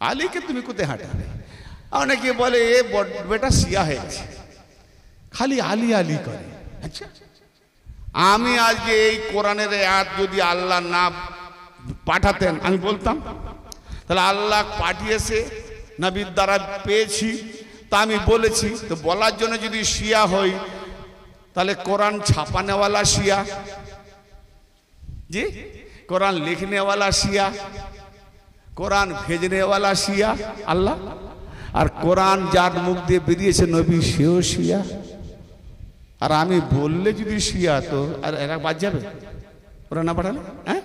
আলীকে তুমি কোথায় হাঁটালে? অনেকে বলে এ বেটা শিয়া হয়ে গেছে, খালি আলী আলী করে। আচ্ছা, আমি আজকে এই কোরআনের আয়াত যদি আল্লাহ না পাঠাতেন আমি বলতাম, তাহলে আল্লাহ পাঠিয়েছে, নবীর দ্বারা পেয়েছি, তা আমি বলেছি। তো বলার জন্য যদি শিয়া হই, তাহলে কোরআন ছাপানেওয়ালা শিয়া, জি, কোরআন লিখনেওয়ালা শিয়া, কোরআন ভেজনেওয়ালা শিয়া আল্লাহ, আর কোরআন যার মুখ দিয়ে বেরিয়েছে নবী সেও শিয়া। আর আমি বললে যদি শিয়া, তো আর এরা বাদ যাবে, ওরা না পাঠালে? হ্যাঁ,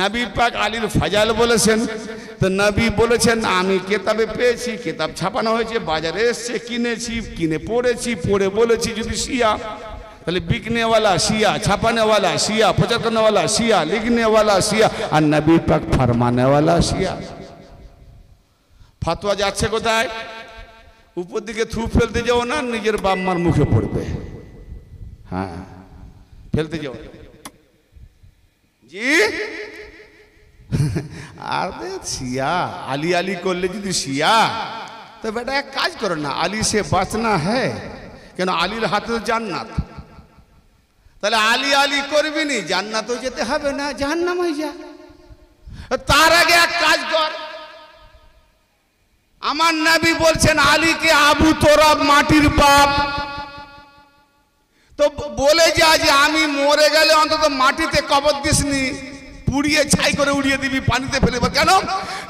নবী পাক আলীর ফাজাল বলেছেন, তো নবী বলেছেন আমি কেতাবে পেয়েছি, কেতাব ছাপানো হয়েছে, বাজারে এসছে, কিনেছি, কিনে পড়েছি, পড়ে বলেছি। যদি শিয়া, তাহলে বিকনেওয়ালা শিয়া, ছাপানেওয়ালা শিয়া, প্রচার করনেওয়ালা শিয়া, লিখনেওয়ালা শিয়া, আর নবী পাক ফরমানেওয়ালা শিয়া। ফাতোয়া যাচ্ছে কোথায়? উপর দিকে থু ফেলতে যাও না, নিজের বাপ মার মুখে পড়বে। হ্যাঁ, ফেলতে যাও জি। আর শিয়া আলী আলী করলে যদি শিয়া, তো বেটা এক কাজ করো না, আলী সে বাঁচনা হ্যাঁ, কেন আলীর হাতে তো জান্নাত, তাহলে আলী আলী করবি নি, জান্নাতও যেতে হবে না, জাহান্নাম হয়ে যা। তার আগে এক কাজ কর, আমার নবী বলছেন আলীকে আবু তোরাব মাটির বাপ, তো বলে যা যে আমি মরে গেলে অন্তত মাটিতে কবর দিসনি, পুড়িয়ে ছাই করে উড়িয়ে দিবি, পানিতে ফেলে। কেন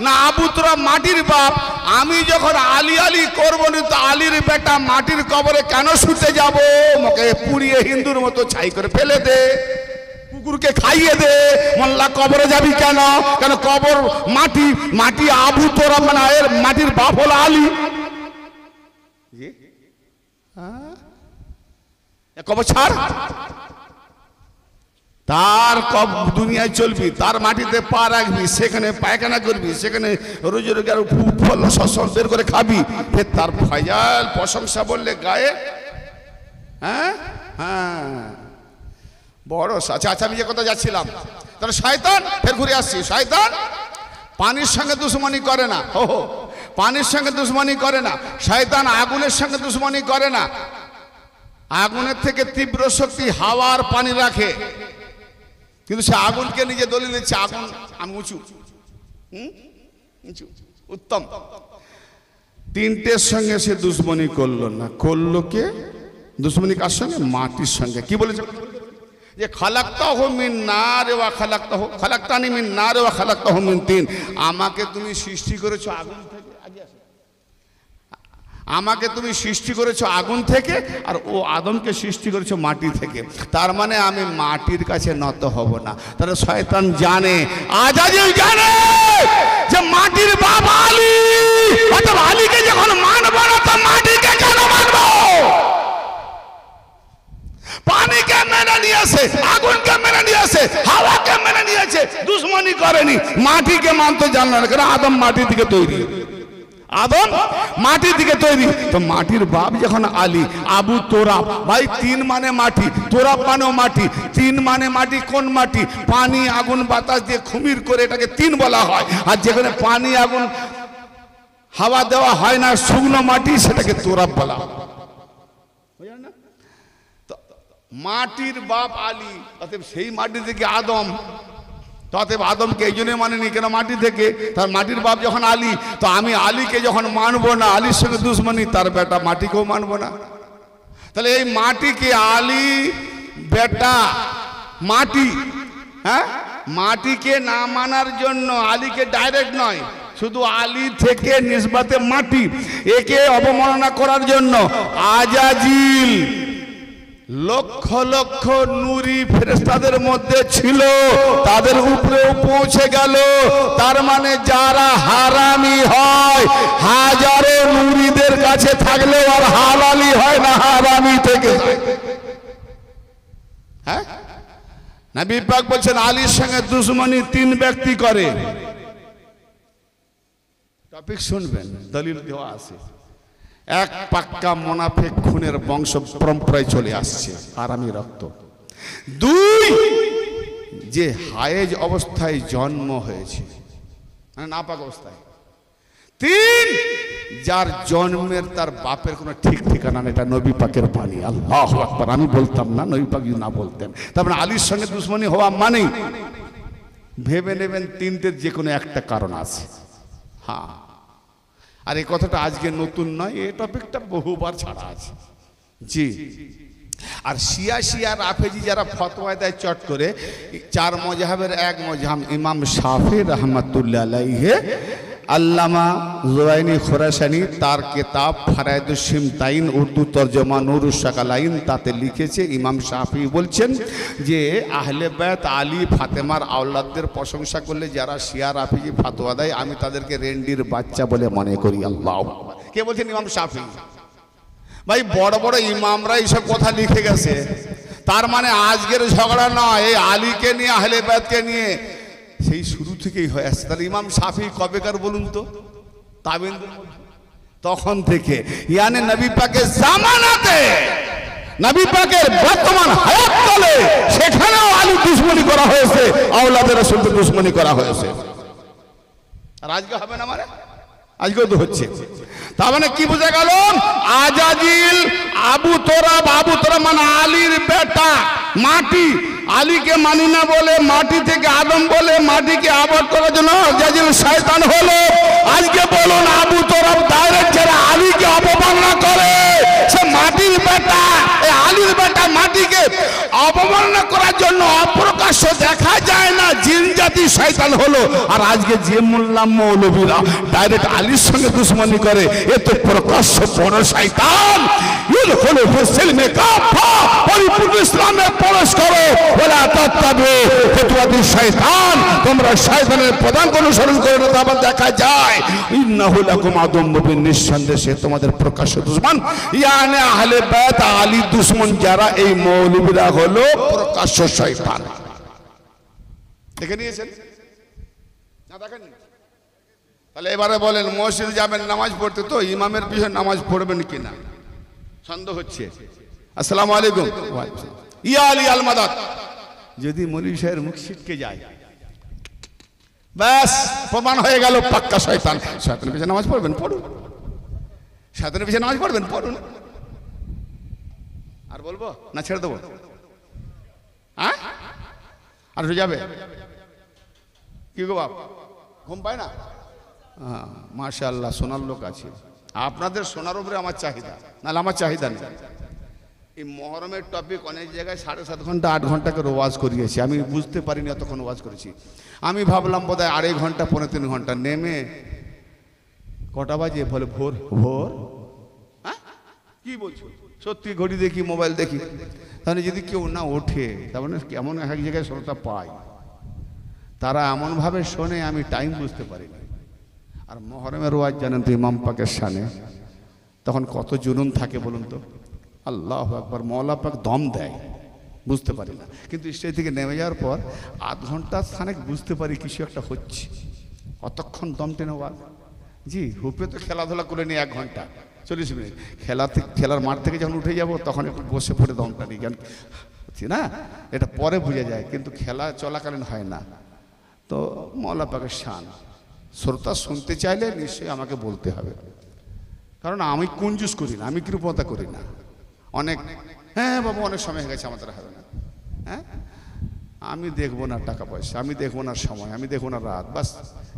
না, আবু তোরাব মাটির বাপ, আমি যখন আলী আলী করবো না, তো আলীর বেটা মাটির কবরে কেন শুতে যাব? মোকে পুড়িয়ে হিন্দুর মতো ছাই করে ফেলে দে, কুকুরকে খাইয়ে দে, মোল্লা কবরে যাবি কেন? কেন কবর মাটি, মাটি আবু তোরাব মানে এর মাটির বাপ হলো আলী। কবর ছাড়, তার কব দুনিয়ায় চলবি, তার মাটিতে পা রাখবি, সেখানে পায়খানা করবি, সেখানে রোজে রোজে আর ফল শস্য বের করে খাবি, ফের তার ফাজাল প্রশংসা বললে গায়ে। হ্যাঁ হ্যাঁ, বড় আচ্ছা আচ্ছা, আমি যে কথা যাচ্ছিলাম, তাহলে শয়তান, ফের ঘুরে আসছি, শয়তান পানির সঙ্গে দুশ্মনী করে না, হো হো, পানির সঙ্গে দুশ্মনী করে না, শয়তান আগুনের সঙ্গে দুশ্মনী করে না। আগুনের থেকে তীব্র শক্তি হাওয়ার পানি রাখে, কিন্তু সে আগুনকে নিজে দলিল দিচ্ছে, আগুন আমি উঁচু, উত্তম। তিনটের সঙ্গে সে দুশ্মনী করলো না, করলো কে? দুশ্মনী কার সঙ্গে? মাটির সঙ্গে। কি বলেছে? যে খালাক্তাহু মিন নার ওয়া খালাক্তাহু, খালাক্তানি মিন নার ওয়া খালাক্তাহু মিন তিন। আমাকে তুমি সৃষ্টি করেছো আগুন থেকে, আমাকে তুমি সৃষ্টি করেছো আগুন থেকে, আর ও আদমকে সৃষ্টি করেছো মাটি থেকে। তার মানে আমি মাটির কাছে নত হব না। তাহলে শয়তান জানে, আজাজিল জানে যে মাটির বাপ আলী, অতএব আলীকে যখন মানব না, তো মাটিকে কেন মানব? পানিকে মেনে নিয়েছে, আগুনকে মেনে নিয়েছে, হাওয়াকে মেনে নিয়েছে, দুশ্মনী করেনি। মাটিকে মানতে জানল না, কারণ আদম মাটি থেকে তৈরি, আদম মাটি থেকে তৈরি। তো মাটির বাপ যখন আলী, আবু তোরাব, ভাই তিন মানে মাটি, তোরাব মানেও মাটি, তিন মানে মাটি। কোন মাটি? পানি আগুন বাতাস দিয়ে খুমির করে এটাকে তিন বলা হয়। আর যেখানে পানি আগুন হাওয়া দেওয়া হয় না, শুকনো মাটি, সেটাকে তোরাব বলা হয়। মাটির বাপ আলী, অতএব সেই মাটি থেকে আদম, অতএব আদমকে এই জন্য মানেনি, কেন মাটি থেকে। তার মাটির বাপ যখন আলী, তো আমি আলীকে যখন মানবো না, আলীর সঙ্গে দুশ্মনী, তার বেটা মাটিকেও মানবো না। তাহলে এই মাটিকে, আলী বেটা মাটি, হ্যাঁ, মাটিকে না মানার জন্য আলীকে ডাইরেক্ট নয়, শুধু আলী থেকে নিসবাতে মাটি, একে অবমাননা করার জন্য আজাজিল লক্ষ লক্ষ নূরি ফেরেশতাদের মধ্যে ছিল, তাদের উপরেও পৌঁছে গেল। তার মানে যারা হারামি হয়, হাজারো নূরিদের কাছে থাকলেও আর হালালি হয় না, হারামি থেকে। হ্যাঁ, নবী পাক বলছেন আলীর সঙ্গে দুশ্মনী তিন ব্যক্তি করে। টপিক শুনবেন, দলিল দেওয়া আছে। এক, পাক্কা মুনাফিক, খুনের বংশ পরম্পরায় চলে আসছে, হারামি রক্ত। দুই, যে হায়েজ অবস্থায় জন্ম হয়েছে, মানে নাপাক অবস্থায়। তিন, যার জন্মের তার বাপের কোনো ঠিক ঠিকানা নেই। এটা নবী পাকের বাণী। আল্লাহু আকবার। আমি বলতাম না, নবী পাক যদি না বলতেন। তারপরে আলীর সঙ্গে দুশ্মনী হওয়া মানেই ভেবে নেবেন তিনটের যে কোনো একটা কারণ আছে। হ্যাঁ, আর এই কথাটা আজকে নতুন নয়, এই টপিকটা বহুবার ছাড়া আছে। জি। আর শিয়া রাফেজি যারা ফতোয়া দেয় চট করে, চার মজহাবের এক মজহাব ইমাম শাফি রহমাতুল্লাহ আলাইহি, আল্লামা জুয়াইনি খোরাসানি তার কিতাব ফারায়েদুস সিমতাইন উর্দু তরজমা নুরুস শাকালাইন তাতে লিখেছে, ইমাম শাফি বলছেন যে আহলে বাইত আলী ফাতেমার আওলাদদের প্রশংসা করলে যারা শিয়া রাফেজি ফতোয়া দেয় আমি তাদেরকে রেন্ডির বাচ্চা বলে মনে করি। আল্লাহু আকবার। কে বলছেন? ইমাম শাফি। ভাই বড় বড় ইমামরা এইসব কথা লিখে গেছে, তার মানে আজকের ঝগড়া নয়, এই আলীকে নিয়ে আহলে বাইতকে নিয়ে সেই শুরু থেকেই হয়ে আসছে। তাহলে ইমাম শাফি কবেকার বলুন তো? তাবেঈনদের মধ্যে, তখন থেকে। ইয়ানি নবী পাকের জামানাতে, নবী পাকের বর্তমান হায়াতকালে সেখানেও আলী দুশমনী করা হয়েছে, আওলাদের রাসূলকে দুশমনী করা হয়েছে। আর আজকে হবে না? মানে আজকেও তো হচ্ছে। তার মানে কি বোঝা গেল? আজাজিল আবু তোরাব মানে আলীর বেটা, মাটি। আলীকে মানি না বলে মাটি থেকে আদম বলে মাটিকে আবাদ করার জন্য আজাজিল শয়তান হলো। আজকে বলুন আবু তোরাব ডাইরেক্ট যারা আলীকে অপমাননা করে সে মাটির বেটা, এই আলীর বেটা মাটিকে অপমাননা করার জন্য অপ্রকাশ্য দেখা যায় না, জিন জাতি শয়তান হলো। আর আজকে যে মোল্লা মৌলবীরা ডাইরেক্ট আলীর সঙ্গে দুশমনী করে, এ তো প্রকাশ্য বড় শয়তান। ইদখুলু ফিস-সিলমি কাফা, পরিপূর্ণ ইসলামে প্রবেশ করো। ওয়ালা তাত্তাবিউ খুতুওয়াতিশ শয়তান, তোমরা শয়তানের পদাঙ্ক অনুসরণ করো না। তারপর দেখা যায় ইন্নাহু লাকুম আদুম মুবিন, নিঃসন্দেহে সে তোমাদের প্রকাশ্য দুশমন। ইয়ানি আহলে বাইত আলী দুশমন যারা, এই মৌলবীরা হলো প্রকাশ্য শয়তান। দেখে নিয়েছেন না? দেখেননি? তাহলে এবারে বলেন, মসজিদে যাবেন নামাজ পড়তে, তো ইমামের পিছনে নামাজ পড়বেন কিনা সন্দেহ হচ্ছে। আসসালামু আলাইকুম। ইয়া আলী আল মাদাদ। যদি মৌলভী সাহেবের মুখ ছিটকে যায়, ব্যাস প্রমাণ হয়ে গেল পাক্কা শয়তান। শয়তানের পিছনে নামাজ পড়বেন, পড়ুন। শয়তানের পিছনে নামাজ পড়বেন, পড়ুন। আর বলবো না ছেড়ে দেবো? হ্যাঁ, আর হয়ে যাবে কি গো বাপ? ঘুম পায় না? হ্যাঁ, মাশাআল্লাহ, সোনার লোক আছে। আপনাদের সোনার উপরে আমার চাহিদা, নাহলে আমার চাহিদা নেই। এই মহরমের টপিক অনেক জায়গায় 7.5 ঘন্টা 8 ঘন্টা করে ওয়াজ করিয়েছি, আমি বুঝতে পারিনি এতক্ষণ ওয়াজ করেছি। আমি ভাবলাম বোধহয় 2.5 ঘন্টা 3.5 ঘন্টা। নেমে কটা বাজে? বলে ভোর। ভোর? হ্যাঁ, কি বলছো? সত্যি ঘড়ি দেখি, মোবাইল দেখি। তাহলে যদি কেউ না ওঠে, তার মানে কেমন এক জায়গায় শ্রোতা পাই, তারা এমনভাবে শোনে আমি টাইম বুঝতে পারি না। আর মহরমের ওয়াজ জানেন তো ইমাম পাকের শানে, তখন কত জুনুন থাকে বলুন তো। আল্লাহু আকবার। মওলা পাক দম দেয়, বুঝতে পারি না, কিন্তু স্টেজ থেকে নেমে যাওয়ার পর 8 ঘন্টা খানেক বুঝতে পারি কিছু একটা হচ্ছে। কতক্ষণ দম টেনে ওয়াজ। জি, হুপে তো খেলাধুলা করে নিই 1 ঘন্টা 40 মিনিট। খেলার মাঠ থেকে যখন উঠে যাব তখন একটু বসে পড়ে দমটা নিই, কেন না এটা পরে বুঝে যায়, কিন্তু খেলা চলাকালীন হয় না। তো মওলা পাকের শান, শ্রোতা শুনতে চাইলে নিশ্চয়ই আমাকে বলতে হবে, কারণ আমি কুঞ্জুস করি না, আমি কৃপণতা করি না। অনেক হ্যাঁ বাবু অনেক সময় হয়ে গেছে, আমাদের হবে না। হ্যাঁ, আমি দেখবো না টাকা পয়সা, আমি দেখবো না সময়, আমি দেখবো না রাত। বাস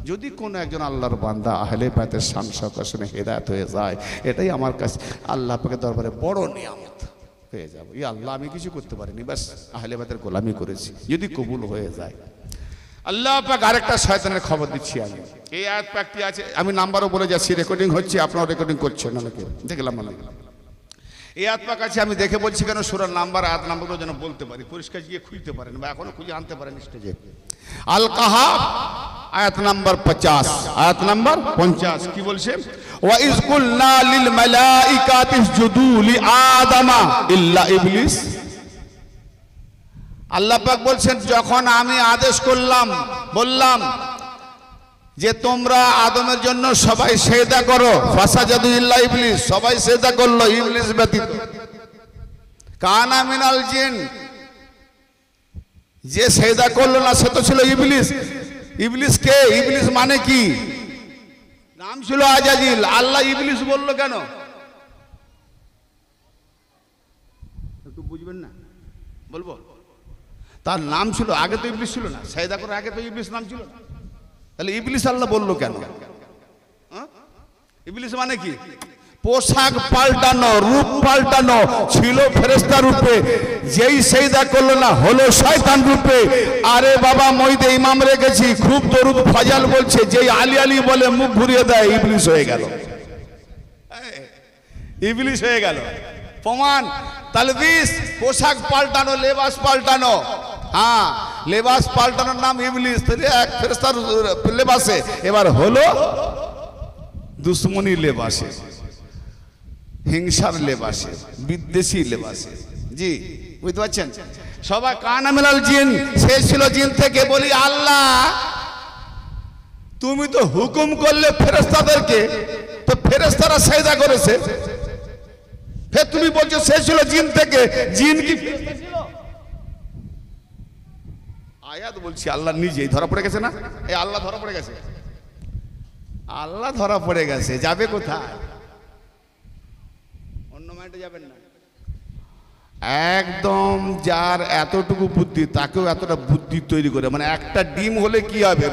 যদি কোনো একজন আল্লাহর বান্দা আহলে বাইতের শান শওকত শুনে হেদায়েত হয়ে যায়, এটাই আমার কাছে আল্লাহ পাকের দরবারে বড় নিয়ামত হয়ে যাবে। ই আল্লাহ, আমি কিছু করতে পারিনি, বাস আহলে বাইতের গোলামি করেছি, যদি কবুল হয়ে যায়। আল্লাহ পাক আরেকটা শয়তানের খবর দিচ্ছি আমি। এই আয়াত পাকটি আছে, আমি নাম্বারও বলে যাচ্ছি, রেকর্ডিং হচ্ছে, আপনারাও রেকর্ডিং করছেন অনেকে, দেখলাম না। এই আয়াত পাক আছে, আমি দেখে বলছি কেন সূরার নাম্বার আয়াত নাম্বারও যেন বলতে পারি, পরিষ্কার গিয়ে খুঁজতে পারেন বা এখনো খুঁজে আনতে পারেন স্টেজে। আল কাহাফ আয়াত নাম্বার 50, আয়াত নাম্বার 50 কি বলছে? ওয়া ইজ কুলনা লিল মালাইকাতি ইসজুদু লি আদামা ইল্লা ইবলিস। আল্লাহ পাক বলছেন, যখন আমি আদেশ করলাম, বললাম যে তোমরা আদমের জন্য সবাই সেজদা করো, ফাসাজাদু ইল্লা ইবলিস, সবাই সেজদা করলো ইবলিস ব্যতীত। কানা মিনাল জিন, যে সেজদা করলো না সে তো ছিল ইবলিস। ইবলিস কে? ইবলিস মানে কি? নাম ছিল আজাজিল, আল্লাহ ইবলিস বললো কেন? একটু বুঝবেন না, বলবো। তার নাম ছিল, আগে তো ইবলিস ছিল না, সাজদা করার আগে তো ইবলিস নাম ছিল না, তাহলে ইবলিস আল্লাহ বললো কেন? ইবলিস মানে কি? পোশাক পাল্টানো, রূপ পাল্টানো, ছিল ফেরেশতা রূপে, যেই সেজদা করলো না হলো শয়তান রূপে। আরে বাবা, মইদে ইমাম রেখেছি, খুব দরুদ ফাজাল বলছে, যেই আলী আলী বলে মুখ ঘুরিয়ে দেয়, ইবলিস হয়ে গেল, ইবলিস হয়ে গেল। প্রমাণ তালবিস, পোশাক পাল্টানো, লেবাস পাল্টানো। হ্যাঁ, লেবাস পাল্টানোর নাম ইবলিস, তাহলে এক ফেরেশতার লেবাসে, এবার হলো দুশ্মনী লেবাসে, হিংসার লেবাসে, বিদ্বেষী লেবাসে। জি, বুঝতে পারছেন? সবাই কানা মিলাল জিন, সে ছিল জিন থেকে। বলি আল্লাহ, তুমি তো হুকুম করলে ফেরেশতাদেরকে, তো ফেরেশতারা সেজদা করেছে, ফের তুমি বলছো সে ছিল জিন থেকে, জিন কি ফেরেশতা ছিল? আয়াত বলছি, আল্লাহ নিজেই ধরা পড়ে গেছে না? এই আল্লাহ ধরা পড়ে গেছে, আল্লাহ ধরা পড়ে গেছে, যাবে কোথায়? অন্য মাইন্ডে যাবেন না। একদম যার এতটুকু বুদ্ধি, তাকেও এতটা বুদ্ধি তৈরি করে, মানে একটা ডিম হলে কি হবে,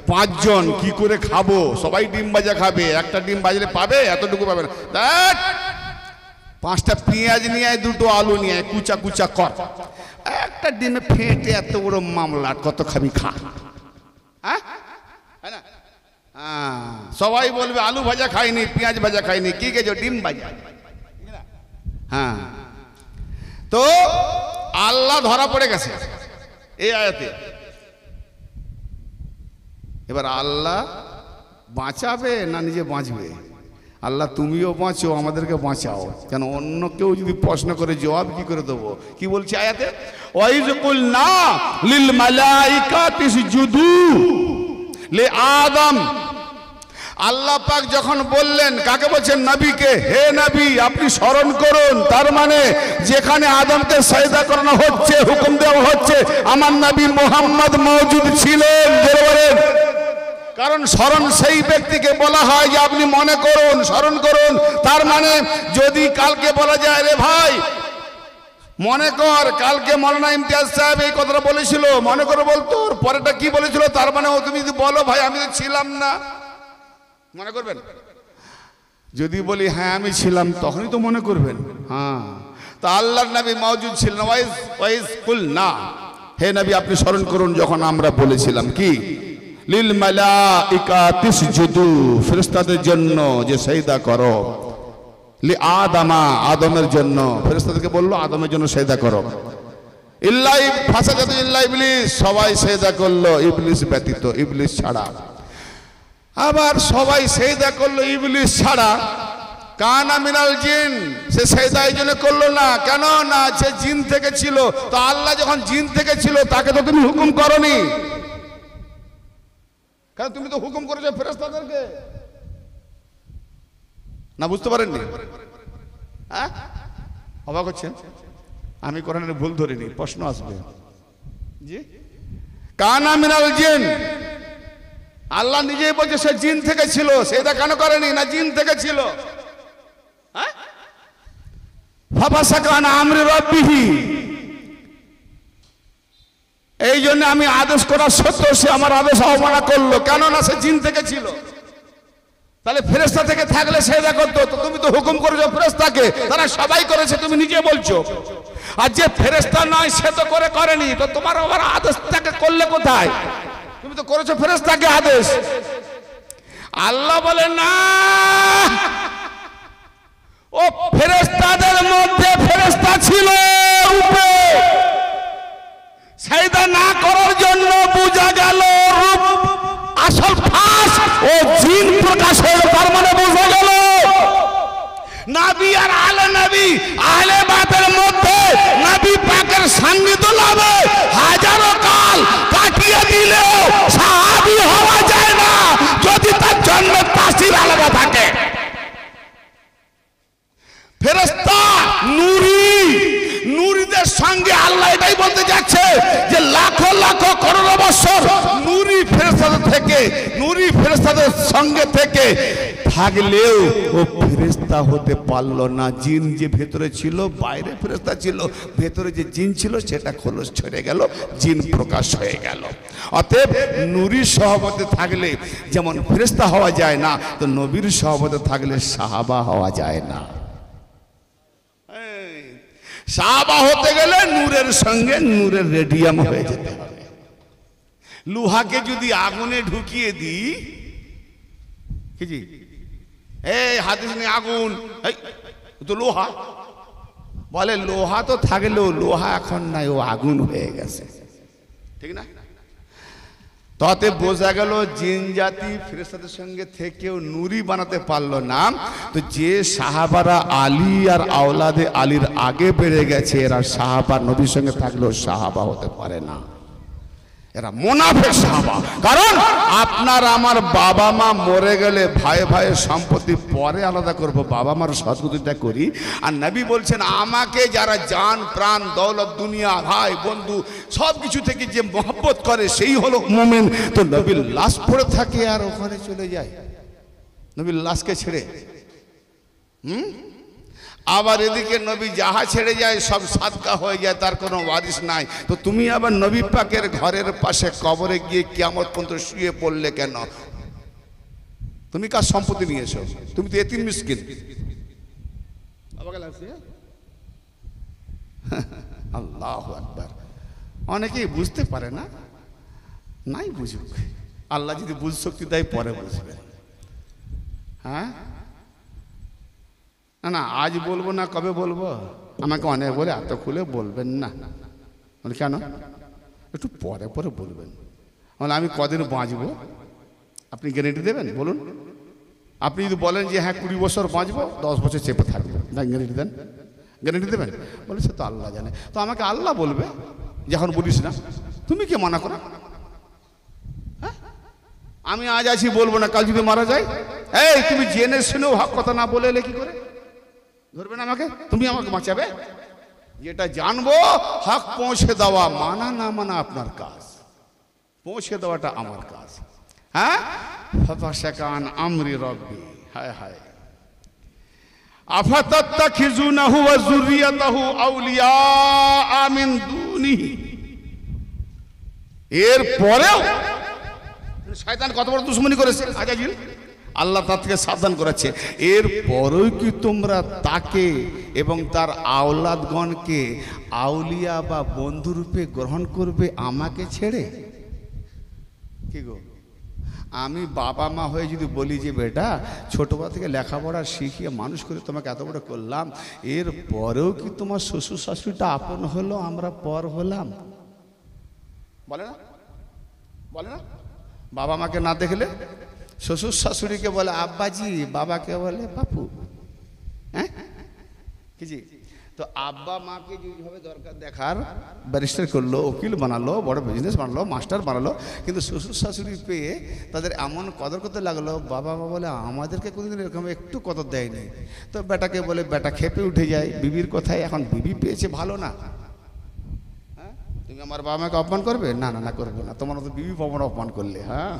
5 জন কি করে খাবো, সবাই ডিম ভাজা খাবে, একটা ডিম ভাজলে পাবে, এতটুকু পাবে না। 5টা পেঁয়াজ নিয়ে আয়, 2টো আলু নিয়ে আয়, কুচা কুচা কর, একটা ডিমে ফেটে এত বড় মামলা, কত খাবি খা। হ্যাঁ, না? সবাই বলবে আলু ভাজা খাইনি, পেঁয়াজ ভাজা খাইনি, কি খেয়েছো? ডিম ভাজা। হ্যাঁ, তো আল্লাহ ধরা পড়ে গেছে এই আয়াতে। এবার আল্লাহ বাঁচাবে না নিজে বাঁচবে? আল্লাহ তুমিও বাঁচো, আমাদেরকে বাঁচাও, কেন অন্য কেউ যদি প্রশ্ন করে জবাব কি করে দেবো? কি বলছে আয়াতে? ওয়াইজ কুলনা লিল মালাইকাতি ইসজুদু লি আদম। আল্লাহ পাক যখন বললেন, কাকে বলছেন? নবীকে, হে নবী আপনি স্মরণ করুন। তার মানে যেখানে আদমকে সাজদা করানো হচ্ছে, হুকুম দেওয়া হচ্ছে, আমার নবী মুহাম্মদ মওজুদ ছিলেন। কারণ স্মরণ সেই ব্যক্তিকে বলা হয় যে আপনি মনে করুন, স্মরণ করুন। তার মানে যদি কালকে বলা যায়, রে ভাই মনে কর কালকে মৌলানা ইমতিয়াজ সাহেব এই কথাটা বলেছিল, মনে করে বলতো, পরেরটা কি বলেছিল, তার মানে ও তুমি যদি বলো ভাই আমি তো ছিলাম না, মনে করবেন? যদি বলি হ্যাঁ আমি ছিলাম, তখনই তো মনে করবেন। হ্যাঁ, তা আল্লাহর নবী মওজুদ ছিলেন। ওয়াইজ কুলনা, হে নবী আপনি স্মরণ করুন যখন আমরা বলেছিলাম কি, লিল মালাইকাতি ইসজুদু, ফেরেশতাদের জন্য যে সেজদা করো, লি আদমা, আদমের জন্য, ফেরেশতাদেরকে বললো আদমের জন্য সেজদা করো। ইল্লা ফাসাদাতু ইল্লা ইবলিস, সবাই সেজদা করলো ইবলিস ব্যতীত, ইবলিস ছাড়া। আবার সবাই সেজদা করলো ইবলিস ছাড়া। কানা মিনাল জিন, সে সেজদা এই জন্য করলো না, কেন না সে জিন থেকে ছিল। তো আল্লাহ যখন জিন থেকে ছিল, তাকে তো তুমি হুকুম করনি, কারণ তুমি তো হুকুম করেছো ফেরেশতাদেরকে না, বুঝতে পারেননি? হ্যাঁ, অবাক হচ্ছেন? আমি কোরআনের ভুল ধরিনি, প্রশ্ন আসবে। জি, কানা মিনাল জিন, আল্লাহ নিজেই বলছে সে জিন থেকে ছিল, সেটা কেন করেনি? না জিন থেকে ছিল। হ্যাঁ, ফাফাসাকা আন আমরি রাব্বিহি, এই জন্য আমি আদেশ করা সত্ত্বেও সে আমার আদেশ অবমাননা করলো, কেন না সে জিন থেকে ছিল। তাহলে ফেরেশতা থেকে থাকলে সেজদা করতো, তো তুমি তো হুকুম করেছো ফেরেশতাকে, তারা সবাই করেছে, তুমি নিজে বলছো। আর যে ফেরেশতা নয় সে তো করেনি, তো তোমার আবার আদেশটাকে করলে কোথায়? তুমি তো করেছো ফেরেশতাকে আদেশ। আল্লাহ বলে না, ও ফেরেশতাদের মধ্যে ফেরেশতা ছিল রূপে, সেজদা না করার জন্য বোঝা গেল রূপ আসল ফাঁস, ও জিন প্রকাশ হয়ে, তার মানে বোঝা গেল নবী আর আলে নবী, আলে বাতের মধ্যে নবী পাকের সান্নিধ্য লাভে হাজারো কাল কাটিয়ে দিলেও সাহাবী হওয়া যায় না যদি তার জন্মের তাসির আলাদা থাকে। ফেরেশতা নূরীদের সঙ্গে আল্লাহ এটাই বলতে যাচ্ছে যে লাখো লাখো করোড় বছর নূরি ফেরেশতাদের থেকে, নূরি ফেরেশতাদের সঙ্গে থেকে থাকলেও ও ফেরেশতা হতে পারলো না। জিন যে ভেতরে ছিল, বাইরে ফেরেশতা ছিল, ভেতরে যে জিন ছিল সেটা খোলস ছেড়ে গেল, জিন প্রকাশ হয়ে গেল। অতএব নূরির সহবতে থাকলে যেমন ফেরেশতা হওয়া যায় না, তো নবীর সহবতে থাকলে সাহাবা হওয়া যায় না। সাহাবা হতে গেলে নূরের সঙ্গে নূরের রেডিয়াম হয়ে যেতে হবে। লোহাকে যদি আগুনে ঢুকিয়ে দিই, কি জি এই হাদিস নেই আগুন, এই তো লোহা বলে, লোহা তো থাকলেও লোহা এখন নাই, ও আগুন হয়ে গেছে, ঠিক না? তাতে বোঝা গেল জিন জাতি ফেরেশতাদের সঙ্গে থেকেও নূরি বানাতে পারলো না। তো যে সাহাবারা আলী আর আওলাদে আলীর আগে বেড়ে গেছে, এরা সাহাবা নবীর সঙ্গে থাকলেও সাহাবা হতে পারে না, এরা মুনাফিক সাহাবা। কারণ আপনার আমার বাবা মা মরে গেলে ভাই ভাইয়ের সম্পত্তি পরে আলাদা করব, বাবা মার সৎগতিটা করি। আর নবী বলছেন আমাকে যারা জান প্রাণ দৌলত দুনিয়া ভাই বন্ধু সব কিছু থেকে যে মহব্বত করে সেই হলো মুমিন। তো নবীর লাশ পড়ে থাকে আর ওখানে চলে যায়, নবীর লাশকে ছেড়ে। আবার এদিকে নবী যাহা ছেড়ে যায় সব সাদকা হয়ে যায়, তার কোনো ওয়ারিস নাই। তো তুমি আবার নবী পাকের ঘরের পাশে কবরে গিয়ে কিয়ামত পর্যন্ত শুয়ে পড়লে কেন? তুমি কার সম্পত্তি নিয়েছো? তুমি তো এতিম মিসকিন। আল্লাহু আকবার। অনেকেই বুঝতে পারে না, নাই বুঝুক, আল্লাহ যদি বুঝ শক্তি দেয় পরে বুঝবে। হ্যাঁ না আজ বলবো না, কবে বলবো? আমাকে অনেক বলে এত খুলে বলবেন না। কেন? একটু পরে পরে বলবেন। মানে আমি কদিন বাঁচবো আপনি গ্যারেন্টি দেবেন? বলুন। আপনি যদি বলেন যে হ্যাঁ 20 বছর বাঁচবো, 10 বছর চেপে থাকবো, গ্যারেন্টি দেন? গ্যারেন্টি দেবেন? বলে সে তো আল্লাহ জানে। তো আমাকে আল্লাহ বলবে যখন বলিস না, তুমি কি মানা করো? হ্যাঁ আমি আজ আছি বলবো না, কাল যদি মারা যায়, এই তুমি জেনে শুনেও হক কথা না বলে এলে কি করে ধরবেন আমাকে? তুমি আমাকে বাঁচাবে? যেটা জানবো হক পৌঁছে দেওয়া, মানা না মানা আপনার কাজ, পৌঁছে দেওয়াটা আমার কাজ। হ্যাঁ ফাতাশাকান আমরি রব্বি, হায় হায় আফাতাত্তাখিজুনাহু ওয়া যুররিয়াতাহু আউলিয়া মিন দুনিহি। এর পরেও শয়তান কত বড় দুশমনি করেছে আজাজিল, আল্লাহ তার থেকে সাবধান করাচ্ছে। এর পরেও কি তোমরা তাকে এবং তার আওলাদগণকে আউলিয়া বা বন্ধুরূপে গ্রহণ করবে আমাকে ছেড়ে? কি গো, আমি বাবা মা হয়ে যদি বলি যে বেটা ছোটবেলা থেকে লেখাপড়া শিখিয়ে মানুষ করে তোমাকে এত বড় করলাম, এর পরেও কি তোমার শ্বশুর শাশুড়িটা আপন হলো, আমরা পর হলাম? বলে না, বলে না? বাবা মাকে না দেখলে শ্বশুর শাশুড়িকে বলে আব্বাজি, বাবাকে বলে বাপু। হ্যাঁ কি জি? তো আব্বা মাকে যেভাবে দরকার দেখার, ব্যারিস্টার করলো, উকিল বানালো, বড় বিজনেস বানালো, মাস্টার বানালো, কিন্তু শ্বশুর শাশুড়ি পেয়ে তাদের এমন কদর করতে লাগলো, বাবা মা বলে আমাদেরকে কোনোদিন এরকম একটু কদর দেয়নি। তো বেটাকে বলে বেটা খেপে উঠে যায় বিবির কথায়, এখন বিবি পেয়েছে ভালো না। হ্যাঁ তুমি আমার বাবা মাকে অপমান করবে? না না না করবো না, তোমার তো বিবি পাবো না অপমান করলে। হ্যাঁ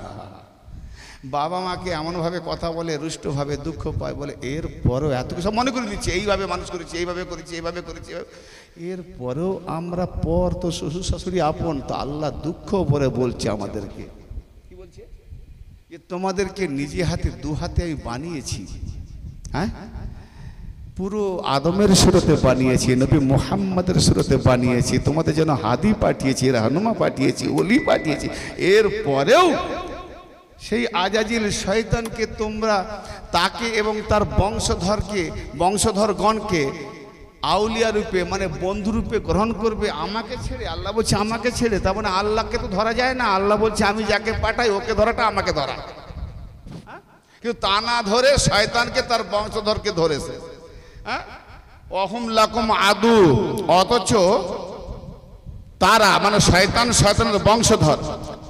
বাবা মাকে এমনভাবে কথা বলে, রুষ্টভাবে দুঃখ পায়, বলে এর পরেও এত কিছু মনে করে দিচ্ছে, এইভাবে মানুষ করেছি, এইভাবে করেছি, এইভাবে করেছি, এর পরেও আমরা পর, তো শ্বশুর শাশুড়ি আপন, তো আল্লাহ দুঃখ ভরে বলছে আমাদেরকে, কি বলছে? যে তোমাদেরকে নিজে হাতে দু হাতে আমি বানিয়েছি। হ্যাঁ পুরো আদমের সুরতে বানিয়েছি, নবী মুহাম্মদের সুরতে বানিয়েছি, তোমাদের জন্য হাদি পাঠিয়েছি, রাহনুমা পাঠিয়েছি, ওলি পাঠিয়েছি। এর পরেও সেই আজাজিল শয়তানকে তোমরা তাকে এবং তার বংশধরগণকে আউলিয়া রূপে মানে বন্ধু রূপে গ্রহণ করবে আমাকে ছেড়ে। আল্লাহ বলছে আমাকে ছেড়ে, তার মানে আল্লাহকে তো ধরা যায় না। আল্লাহ বলছে আমি যাকে পাঠাই ওকে ধরাটা আমাকে ধরা, কিন্তু তা না ধরে শয়তানকে তার বংশধরকে ধরেছে। হ্যাঁ অহুম লাকুম আদু, অথচ তারা মানে শয়তানের বংশধর,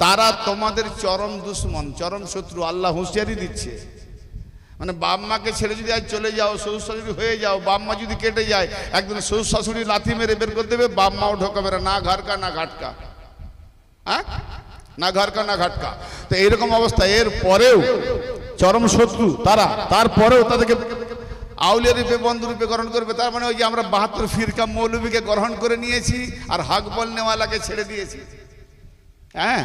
তারা তোমাদের চরম দুশ্মন, চরম শত্রু। আল্লাহ হুঁশিয়ারি দিচ্ছে, মানে বাপ মাকে ছেড়ে যদি আজ চলে যাও, শ্বশুর শাশুড়ি হয়ে যাও, বাপ মা যদি কেটে যায়, একদিন শ্বশুর শাশুড়ি লাথি মেরে বের করে দেবে, বাপ মাও ঢোকাবে না, না ঘর কা না ঘাটকা, হ্যাঁ, না ঘর কা না ঘাটকা। তো এইরকম অবস্থা। এর পরেও চরম শত্রু তারা, তারপরেও তাদেরকে আউলিয়া রূপে বন্ধু রূপে গ্রহণ করবে। তার মানে ওই যে আমরা 72 ফিরকা মৌলবীকে গ্রহণ করে নিয়েছি আর হক বলনেওয়ালাকে ছেড়ে দিয়েছি। হ্যাঁ,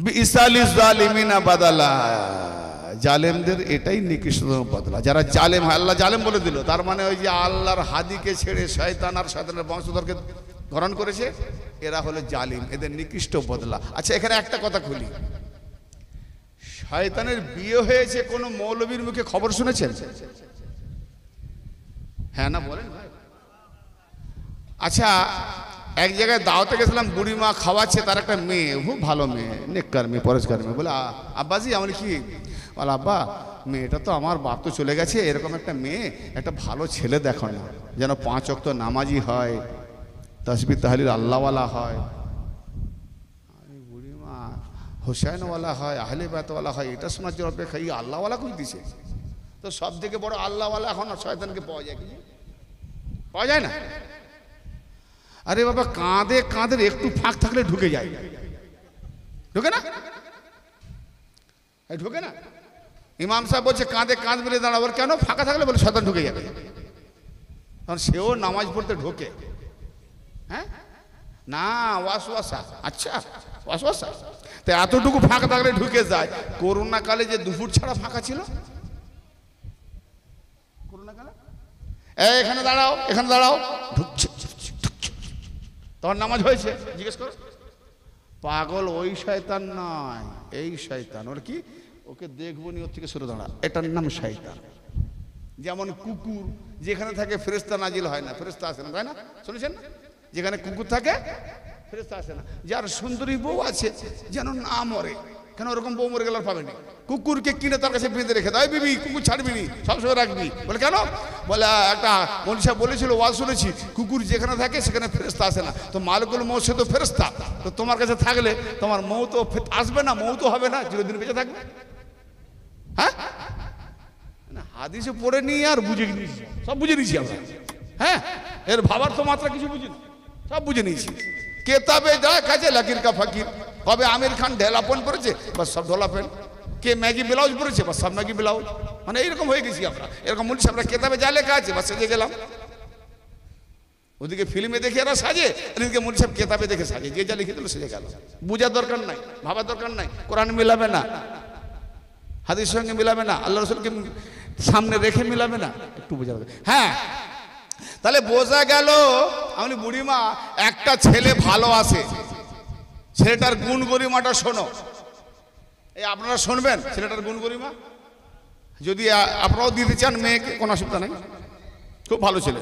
বিসালিস জালিমিনা বাদালা, জালেমদের এটাই নিকৃষ্টতম বদলা। যারা জালেম হয়, আল্লাহ জালেম বলে দিল, তার মানে ওই যে আল্লাহর হাদিকে ছেড়ে শয়তান আর শয়তানের বংশধরকে গ্রহণ করেছে, এরা হলো জালিম, এদের নিকৃষ্ট বদলা। আচ্ছা, এখানে একটা কথা খুলি, শয়তানের বিয়ে হয়েছে কোন মৌলবীর মুখে খবর শুনেছেন? হ্যাঁ না বলেন ভাই? আচ্ছা, এক জায়গায় দাওয়াতে গেছিলাম, বুড়ি মা খাওয়াচ্ছে, তার একটা মেয়ে, খুব ভালো মেয়ে, নেককার মেয়ে, পরেশকার মেয়ে। বলে আব্বাজি আমার কি? বলে আব্বা, মেয়েটা তো আমার বাপ তো চলে গেছে, এরকম একটা মেয়ে, একটা ভালো ছেলে দেখো না, যেন 5 ওয়াক্ত নামাজি হয়, তাসবিহ তাহলিল আল্লাহওয়ালা হয়, বুড়ি মা হুসাইনওয়ালা হয়, আহলে বাইতওয়ালা হয়, এটা শোনার জন্য অপেক্ষা, এই আল্লাহওয়ালা কই দিছে? তো সব থেকে বড় আল্লাহওয়ালা এখন শয়তানকে পাওয়া যায়, কি পাওয়া যায় না? আরে বাবা, কাঁধে কাঁধের একটু ফাঁক থাকলে ঢুকে যায়, ঢুকে না? ঢুকে না? ইমাম সাহেব বলছে কাঁধে কাঁধ মিলে দাঁড়াবো, কেন? ফাঁকা থাকলে বলে শয়তান ঢুকে যাবে, কারণ সেও নামাজ পড়তে ঢোকে। হ্যাঁ না, ওয়াসওয়াসা। আচ্ছা, ওয়াসওয়াসা। তো এতটুকু ফাঁকা থাকলে ঢুকে যায়। করোনা কালে যে দুপুর ছাড়া ফাঁকা ছিল, করোনা কালে এখানে দাঁড়াও, এখানে দাঁড়াও, ঢুকছে, তখন নামাজ হয়েছে? জিজ্ঞেস করো। পাগল ওই শয়তান নয়, এই শয়তান। ওর কি? ওকে দেখবো নি, ওর থেকে সরে দাঁড়া, এটার নাম শয়তান। যেমন কুকুর যেখানে থাকে ফেরেশতা নাজিল হয় না, ফেরেশতা আসে না, তাই না? শুনেছেন না? যেখানে কুকুর থাকে ফেরেশতা আসে না। যার সুন্দরী বউ আছে যেন না মরে, কেন? ওরকম বউ মরে গেলে আর পাবেনি। কুকুরকে কিনে তার কাছে বেঁধে রেখে দাও, বিবি কুকুর ছাড়বি নি, সবসময় রাখবি। বলে কেন? বলে একটা মনীষা বলেছিল, ওয়াজ শুনেছি, কুকুর যেখানে থাকে সেখানে ফেরেশতা আসে না। তো মালিকুল মৌত সে তো ফেরেশতা, তো তোমার কাছে থাকলে তোমার মৌত আসবে না, মৌত হবে না, চিরদিন বেঁচে থাকবে। হ্যাঁ, হাদিসে পড়ে নিয়ে আর বুঝে নিয়েছি, সব বুঝে নিয়েছি আমরা। হ্যাঁ, এর ভাবার তো মাত্রা কিছু বুঝিনি, সব বুঝে নিয়েছি। কেতাবে যা কাছে লাকির কা ফকির, কবে আমির খান ঢেলাপন করেছে, বাস সব ঢোলাপেন। কে ম্যাগি ব্লাউজ পরেছে, বাস সব ম্যাগি ব্লাউজ। মানে এইরকম হয়ে গেছি আমরা, এরকম বলছি আমরা। কেতাবে যা লেখা আছে বাস সেজে গেলাম। ওদিকে ফিল্মে দেখে এরা সাজে, এদিকে মুল সাহেব কেতাবে দেখে সাজে, যে যা লিখে দিল সেজে গেল। বুঝার দরকার নাই, ভাবার দরকার নাই। কোরআন মিলাবে না, হাদিসের সঙ্গে মিলাবে না, আল্লাহ রসুলকে সামনে রেখে মিলাবে না, একটু বোঝা দরকার। হ্যাঁ, তাহলে বোঝা গেল, আমি বুড়িমা, একটা ছেলে ভালো আছে, ছেলেটার গুণ গরিমাটা শোনো। এই আপনারা শুনবেন ছেলেটার গুণ গরিমা, যদি আপনারাও দিতে চান মেয়েকে, কোনো অসুবিধা নেই, খুব ভালো ছেলে।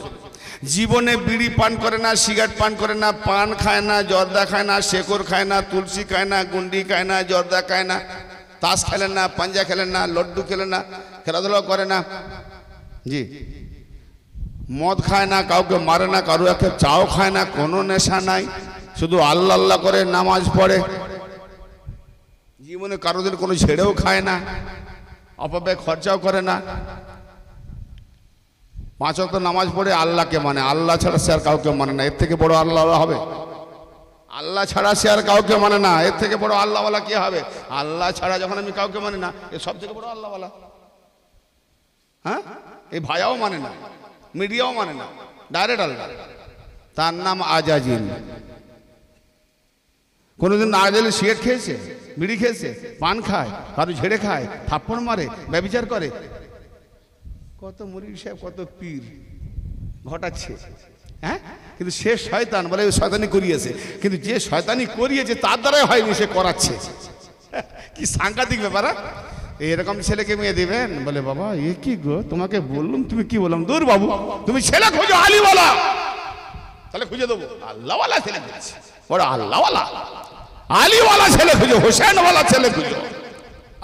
জীবনে বিড়ি পান করে না, সিগারেট পান করে না, পান খায় না, জর্দা খায় না, শেকর খায় না, তুলসী খায় না, গুন্ডি খায় না, জর্দা খায় না, তাস খেলেন না, পাঞ্জা খেলেন না, লড্ডু খেলেন না, খেলাধুলা করে না, জি, মদ খায় না, কাউকে মারে না, কারো একটা চাও খায় না, কোনো নেশা নাই, শুধু আল্লাহ আল্লাহ করে নামাজ পড়ে, জীবনে কারোদের কোনো ছেড়েও খায় না, অপব্যয় খরচাও করে না, 5 ওয়াক্ত নামাজ পড়ে, আল্লাহকে মানে, আল্লাহ ছাড়া সে আর কাউকে মানে না। এর থেকে বড় আল্লাহ হবে? আল্লাহ ছাড়া সে আর কাউকে মানে না, এর থেকে বড় আল্লাহওয়ালা কে হবে? আল্লাহ ছাড়া যখন আমি কাউকে মানে না, এ সব থেকে বড় আল্লাহওয়ালা। হ্যাঁ, এই ভাইয়াও মানে না, মিডিয়াও মানে না, ডাইরেক্ট আল্লাহ। তার নাম আজাজিল। কোনোদিন আজাজিল সিগারেট খেয়েছে, বিড়ি খেয়েছে, পান খায়, কারো ঝেড়ে খায়, থাপ্পড় মারে, ব্যভিচার করে? কত মুরিদ সাহেব, কত পীর ঘটাচ্ছে। হ্যাঁ, কিন্তু সে শয়তান, বলে শয়তানি করিয়েছে, কিন্তু যে শয়তানি করিয়েছে তার দ্বারাই হয়নি, সে করাচ্ছে। কি সাংঘাতিক ব্যাপার! এরকম ছেলেকে মেয়ে দেবেন? বলে বাবা এ কি গো, তোমাকে বললাম, তুমি কি বললাম, দূর বাবু, তুমি ছেলে খোঁজো আলিওয়ালা, তাহলে খুঁজে দেবো। আল্লাহওয়ালা ছেলে খুঁজছে, বড় আল্লাহওয়ালা, আলিওয়ালা ছেলে খুঁজো, হোসেনওয়ালা ছেলে খুঁজো,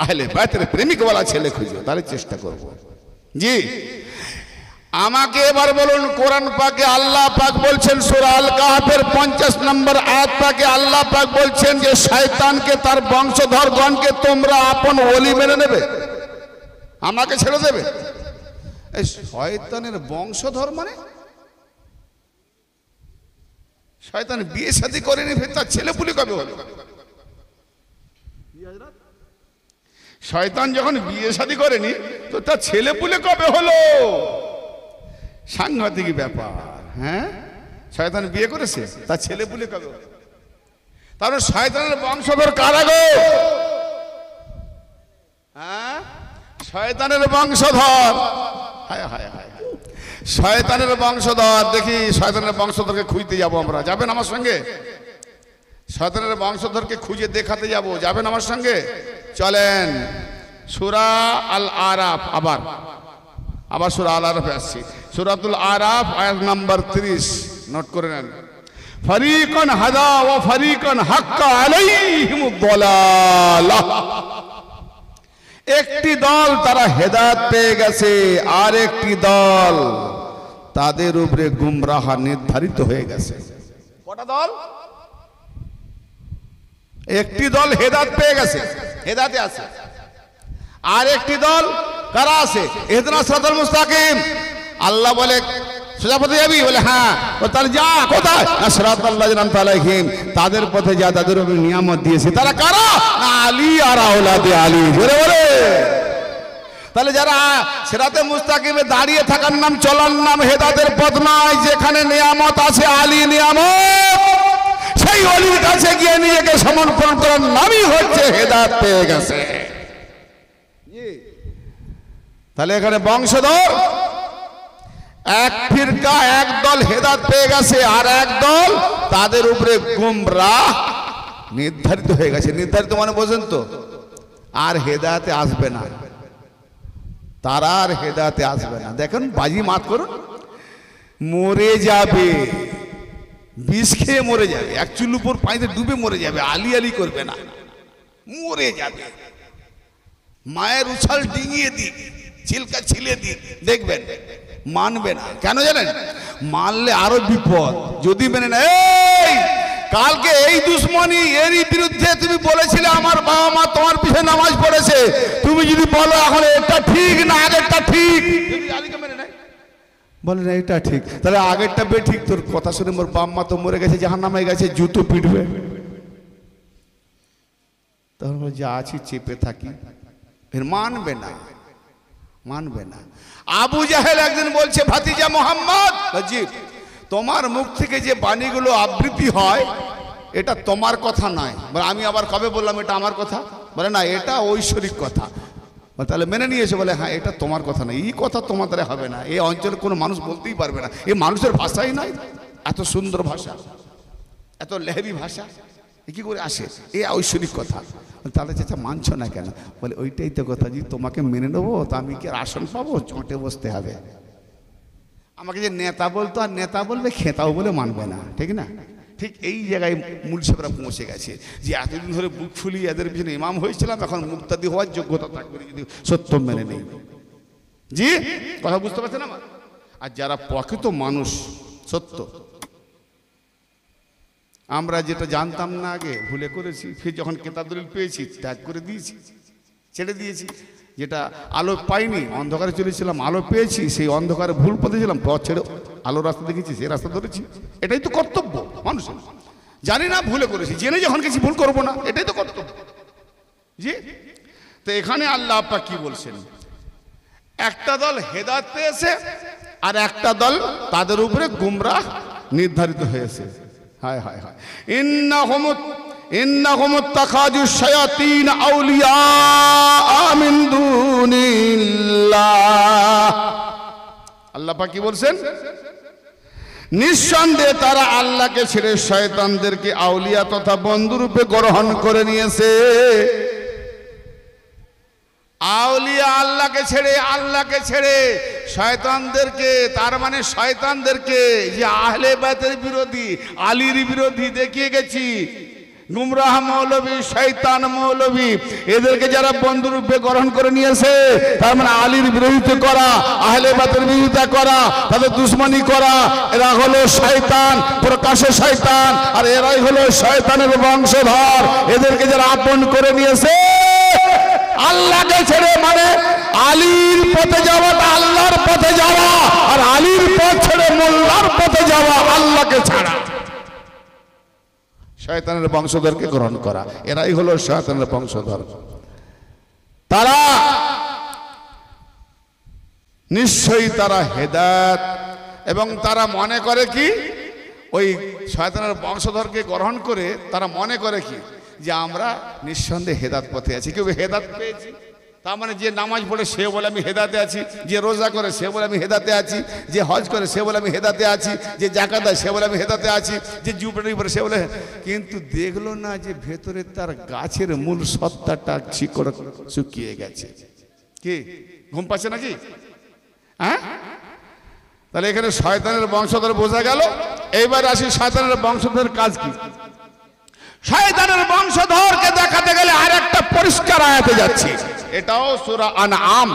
আহলে বাইতের প্রেমিকওয়ালা ছেলে খুঁজো, তাহলে চেষ্টা করবো। জি, আমাকে এবার বলুন, কোরআন পাকে আল্লাহ পাক বলছেন, সূরা আল কাহফের 50 নম্বর আয়াত পাকে আল্লাহ পাক বলছেন যে শয়তানকে, তার বংশধরগণকে তোমরা আপন ওলি মেনে নেবে। আমাকে ছেড়ে দেবে? এই শয়তানের বংশধর মানে শয়তান বিয়ে শাদী করেনি, ফের তার ছেলে পুলে কবে হলো? শয়তান যখন বিয়ে শাদী করেনি তো তার ছেলে পুলে কবে হলো? সাংঘাতিক ব্যাপার। হ্যাঁ, শয়তান বিয়ে করেছে, তার ছেলে পুলে কবে হলো? তাহলে শয়তানের বংশধর কারা গো? হ্যাঁ, শয়তানের বংশধর। হায় হায় হায়, শয়তানের বংশধর। দেখি শয়তানের বংশধরকে খুঁজতে যাবো আমরা, যাবেন আমার সঙ্গে? শয়তানের বংশধরকে খুঁজে দেখাতে যাব, যাবেন আমার সঙ্গে? চলেন সূরা আল আরাফ, আবার সূরা আল আরাফে আসছি। সূরাতুল আরাফ আয়াত নাম্বার 30 নোট করে নেন। ফারিকান হাদা ওয়া ফারিকান হাক্কা আলাইহিমুদ দালালাহ। একটি দল তারা হেদায়েত পেয়ে গেছে, আর একটি দল তাদের উপরে গুমরাহ নির্ধারিত হয়ে গেছে। কটা দল? একটি দল হেদায়েত পেয়ে গেছে, হেদায়েতে আছে। আর একটি দল কারা আছে? ইহদিনাস সিরাতাল মুস্তাকিম। আল্লাহ বলে সোজা পথে যাবি? বলে হ্যাঁ। তাহলে যা, কোথায়? সিরাতাল লাযিনা আন'আমতা আলাইহিম, তাদের পথে যা, তাদের উপরে নিয়ামত দিয়েছে। তারা কারা? আলী আর আওলাদে আলী। বলে বলে তাহলে যারা সিরাতে মুস্তাকিমে দাঁড়িয়ে থাকার নাম, চলার নাম হেদায়েতের পথ নয়। যেখানে নিয়ামত আছে, আলী নিয়ামত, সেই অলির কাছে গিয়ে নিজেকে সমর্পণ করার নামই হচ্ছে হেদায়েত পেয়ে গেছে। তাহলে এখানে বংশধর এক ফিরকা, এক দল হেদায়েত পেয়ে গেছে, আর এক দল তাদের উপরে গুমরাহ নির্ধারিত হয়ে গেছে। নির্ধারিত মানে বোঝেন তো? আর হেদায়েতে আসবে না, তারা আর হেদায়েতে আসবে না। দেখেন, বাজি মাত করুন, মরে যাবে, বিষ খেয়ে মরে যাবে, এক চুল উপর পানিতে ডুবে মরে যাবে, আলি আলি করবে না, মরে যাবে। মায়ের উছাল ডিঙিয়ে দিক, ছিলকা ছিলে দিক, দেখবেন মানবে না। কেন জানেন? মানলে আরো বিপদ। যদি মেনে না, এই কালকে এই দুশ্মনী, এরই বিরুদ্ধে তুমি বলেছিলে আমার বাবা মা তোমার পিছনে নামাজ পড়েছে, তুমি যদি বলো এখন এটা ঠিক না আগেরটা ঠিক, বলে না এটা ঠিক, তাহলে আগেরটা বে ঠিক। তোর কথা শুনে মোর বাবা মা তো মরে গেছে, জাহান্নামে গেছে, জুতো পিটবে। তখন যা আছি চেপে থাকি, ফের মানবে না, মানবে না। আবু জাহেল একদিন বলছে, ভাতিজা মোহাম্মদ, জি, তোমার মুখ থেকে যে বাণীগুলো আবৃত্তি হয় এটা তোমার কথা নয়। বলে আমি আবার কবে বললাম এটা আমার কথা? বলে না, এটা ঐশ্বরিক কথা। তাহলে মেনে নিয়েছে? বলে হ্যাঁ, এটা তোমার কথা না, এই কথা তোমার দ্বারা হবে না, এই অঞ্চলে কোনো মানুষ বলতেই পারবে না, এই মানুষের ভাষাই নয়। এত সুন্দর ভাষা, এত লেহেবি ভাষা কি করে আসে? এই ঐশ্বরিক কথা। তাহলে চাচা মানছো না কেন? বলে ওইটাই তো কথা, যদি তোমাকে মেনে নেবো তো আমি কি আর আসন পাবো? চটে বসতে হবে। আমাকে যে নেতা বলতো, আর নেতা বলবে খেতাও বলে মানবে না, ঠিক না? ঠিক এই জায়গায় মুলসেবরা পৌঁছে গেছে যে এতদিন ধরে বুক ফুলিয়ে এদের পিছনে ইমাম হয়েছিলাম, এখন মুক্তাদি হওয়ার যোগ্যতা থাকবে যদি সত্য মেনে নেই। জি, কথা বুঝতে পারছেন আমার? আর যারা প্রকৃত মানুষ, সত্য, আমরা যেটা জানতাম না আগে ভুলে করেছি, ফির যখন কেতাব দলিল পেয়েছি ত্যাগ করে দিয়েছি, ছেড়ে দিয়েছি। যেটা আলো পাইনি, অন্ধকারে চলেছিলাম, আলো পেয়েছি, সেই অন্ধকারে ভুল পথে ছিলাম, পথ ছেড়ে আলো রাস্তা দেখেছি, সেই রাস্তা ধরেছি। এটাই তো কর্তব্য মানুষের। জানি না, ভুলে করেছি, জেনে যখন কিছু ভুল করবো না, এটাই তো কর্তব্য। জি, তো এখানে আল্লাহ পাক কি বলছেন? একটা দল হেদায়েত পেয়েছে, আর একটা দল তাদের উপরে গুমরাহ নির্ধারিত হয়েছে। হায় হায় হায়, ইন্নাহুম ইত্তাখাযু শায়াতিন আউলিয়া মিন দুনিল্লাহ। আল্লাহ পাক কি বলছেন? নিঃসন্দেহে তারা আল্লাহকে ছেড়ে শয়তানদেরকে আউলিয়া তথা বন্ধুরূপে গ্রহণ করে নিয়েছে। আউলিয়া আল্লাহকে ছেড়ে শয়তানদেরকে, তার মানে শয়তানদেরকে যে আহলে বাইতের বিরোধী, আলীর বিরোধী দেখিয়ে গেছি, গুমরাহ মৌলবী, শয়তান মৌলবী, এদেরকে যারা বন্ধুরূপে গ্রহণ করে নিয়েছে, তার মানে আলীর বিরোধিতা করা, আহলে বাইতের বিরোধিতা করা, তাদের দুশমনি করা, এরা হলো শয়তান, প্রকাশ্যে শয়তান, আর এরাই হলো শয়তানের বংশধর। এদেরকে যারা আপন করে নিয়েছে, আল্লাহকে ছেড়ে, মানে আলী পথে যাওয়া আর আলীর পথ ছেড়ে মোল্লার পথে যাওয়া, আল্লাহকে ছাড়া। শয়তানের বংশধরকে গ্রহণ করা, এরাই হলো শয়তানের বংশধর। তারা নিশ্চয়ই তারা হেদায়েত, এবং তারা মনে করে কি ওই শয়তানের বংশধরকে গ্রহণ করে তারা মনে করে কি যে আমরা নিঃসন্দেহে হেদায়েত পথে আছি। কেউ হেদায়েত পেয়েছি, তার মানে যে নামাজ পড়ে সে বলে আমি হেদায়েতে আছি, যে রোজা করে সে বলে আমি হেদায়েতে আছি, যে হজ করে সে বলে আমি হেদায়েতে আছি, যে যাকাত দেয় সে বলে আমি হেদায়েতে আছি, যে জুপড়ি পড়ে সে বলে। কিন্তু দেখলো না যে ভেতরে তার গাছের মূল সত্তাটা শিকড় শুকিয়ে গেছে। কি ঘুম পাচ্ছে নাকি? হ্যাঁ, তাহলে এখানে শয়তানের বংশধর বোঝা গেল। এইবার আসি শয়তানের বংশধরের কাজ কি। শয়তানের বংশধরকে দেখাতে গেলে আরেকটা পরিষ্কার আয়াতে যাচ্ছে, এটাও সূরা আনআম।